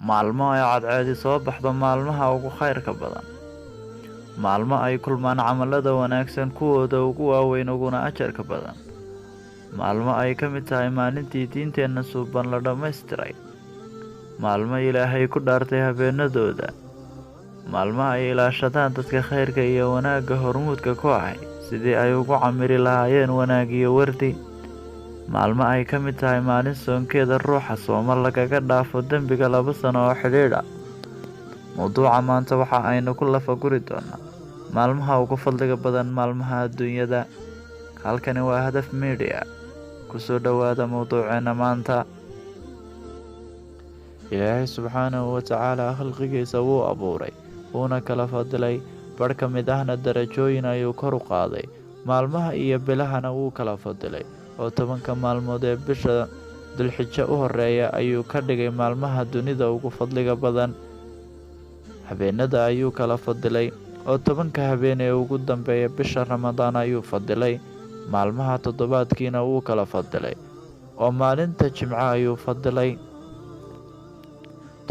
maalmo ay cadceedi soo baxdo maalmaha ugu khayrka badan, maalmo ay kulmaan camallada wanaagsan kuwooda ugu waaweyn uguna ajarka badan, maalmo ay ka mid tahay maalintii diinteenna suuban la dhammaystiray, maalmo Ilaahay ku dhaartay habeenadooda, maalmo ay ilaashadaan dadka khayrka iyo wanaagga hormuudka ku ahay sidii ay ugu camiri lahaayeen wanaag iyo wardi, maalmo ay ka mid tahay maalin soonkeeda ruuxa sooma lagaga dhaafo dembiga 2 sano oo xidhiidh ah. Mawduuca maanta waxa aynu ku lafaguri doonaa maalmaha ugu fadliga badan maalmaha adduunyada. Halkani waa Hadaf Media. Ku soo dhawaada mawduuceena maanta. Ilaahay subxaanahu wa tacaala khalqigiisa wuu abuuray, wuuna kala fadilay, badh ka mid ahna darajooyin ayuu kor u qaaday, maalmaha iyo bilahana wuu kala fadilay, oo 10 maalmood ee bisha Dulxijo u horeeya ayuu ka dhigay maalmaha dunida ugu fadliga badan. Habeenada ayuu kala fadilay, oo 10 habeen ee ugu dambeeya bisha Ramadaan ayuu fadilay, maalmaha toddobaadkiina wuu kala fadilay, oo maalinta Jimco ayuu fadilay.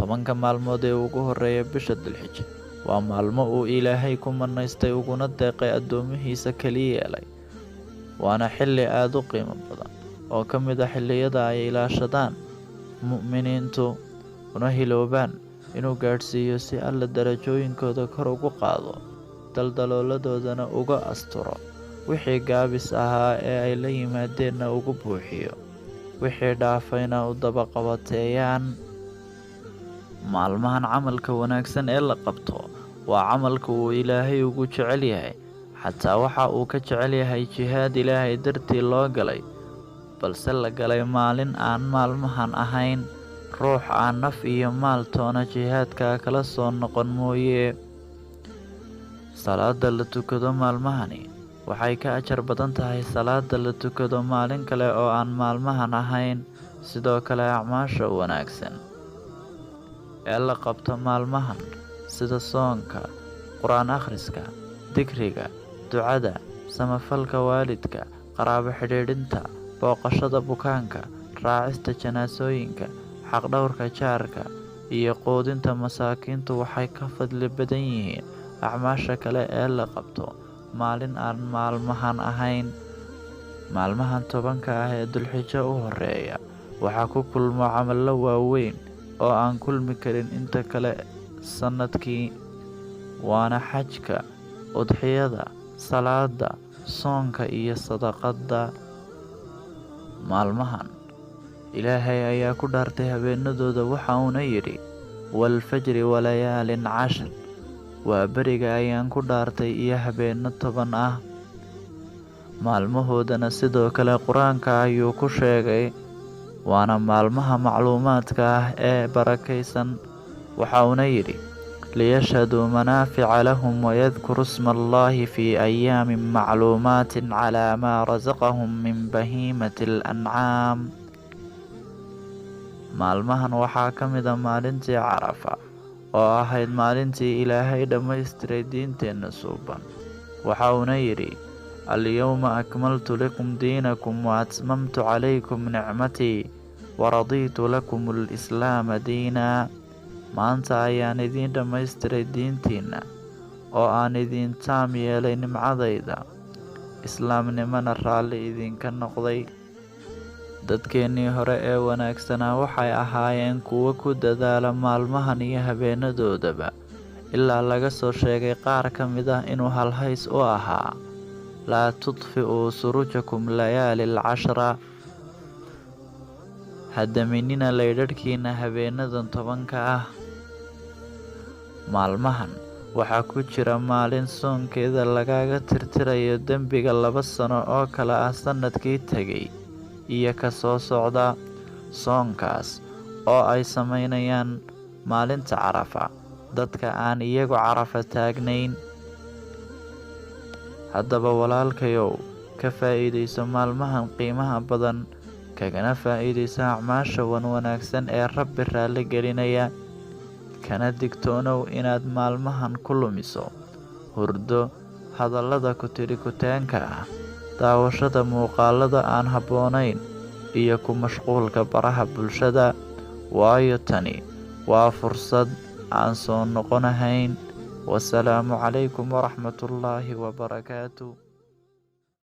10 maalmood ee ugu horeeya bisha Dulxijo waa maalmo uu Ilaahay ku manaystay uguna deeqay addoomihiisa kaliya yeelay, waana xilli aad u qiimo badan oo ka mid ah xilliyada ay ilaashadaan mu'miniintu una hiloobaan inuu gaadhsiiyo si Alle darajooyinkooda kor ugu qaado, daldalooladoodana uga asturo, wixii gaabis ahaa ee ay la yimaadeenna ugu buuxiyo, wixii dhaafayna u daba qabateeyaan. Maalmahan camalka wanaagsan ee la qabto waa camalka uu Ilaahay ugu jecel yahay, xataa waxa uu ka jecel yahay jihaad Ilaahay dartii loo galay, balse la galay maalin aan maalmahan ahayn, ruux aan naf iyo maal toona jihaadka kala soo noqon mooye. Salaada la tukado maalmahani waxay ka ajar badan tahay salaada la tukado maalin kale oo aan maalmahan ahayn. Sidoo kale acmaasha wanaagsan ee la qabto maalmahan sida soonka, quraan akhriska, dikriga, ducada, samafalka waalidka, qaraabo xidhiidhinta, booqashada bukaanka, raacista janaasooyinka, xaqdhawrka jaarka, iyo quudinta masaakiintu waxay ka fadli badan yihiin acmaasha kale ee la qabto maalin aan maalmahan ahayn. Maalmahan 10 ah ee Dulxijo u horeeya waxaa ku kulmo camallo waaweyn oo aan kulmi karin inta kale sanadkii, waana xajka, udxiyada, salaada, soonka iyo sadaqada. Maalmahan Ilaahay ayaa ku dhaartay habeenadooda, waxa uuna yidhi waalfajri walayaalin cashar, waa beriga ayaan ku dhaartay iyo habeeno 10 ah. Maalmahoodana sidoo kale qur-aanka ayuu ku sheegay, waana maalmaha macluumaadka ah ee barakaysan. Waxa uuna yidhi liyashhaduu manaafica lahum wayadkuruu sma Allaahi fii ayaamin macluumaatin calaa maa rasaqahum min bahiimati al-ancaam. Maalmahan waxaa ka mid ah maalintii Carafa, oo ahayd maalintii Ilaahay dhammaystiray diinteenna suuban. Waxa uuna yidhi alyawma akmaltu lakum diinakum waatmamtu calaykum nicmatii waradiitu lakum alislaama diina. Maanta ayaan idiin dhammaystiray diintiinna oo aan idiin taam yeelay nimcadayda, islaamnimana raalli idinka noqday. Dadkeennii hore ee wanaagsanaa waxay ahaayeen kuwo ku dadaala maalmahan iyo habeenadoodaba, ilaa laga soo sheegay qaar ka mid ah inuu halhays u ahaa laa tudfi'uu surujakum layaali al-cashra. Hadaminina laydhadhkiina habeenadan 10 ah. Maalmahan waxaa ku jira maalin soonkeeda lagaga tirtirayo dembiga 2 sano oo kale ah sanadkii tegay iyo ka soo socda. Soonkaas oo ay samaynayaan maalinta Carafa dadka aan iyagu Carafa taagnayn. Haddaba walaalkayow, ka faa'iidayso maalmahan qiimaha badan, kagana faa'iidayso acmaasha wanaagsan ee Rabbi raalli gelinaya, kana digtoonow inaad maalmahan ku lumiso hurdo, hadallada ku-tiri-kutaanka ah, daawashada muuqaalada aan habboonayn, iyo ku mashquulka baraha bulshada, waayo tani waa fursad aan soo noqonahayn. Wasalaamu calaykum waraxmatullaahi wabarakaatu.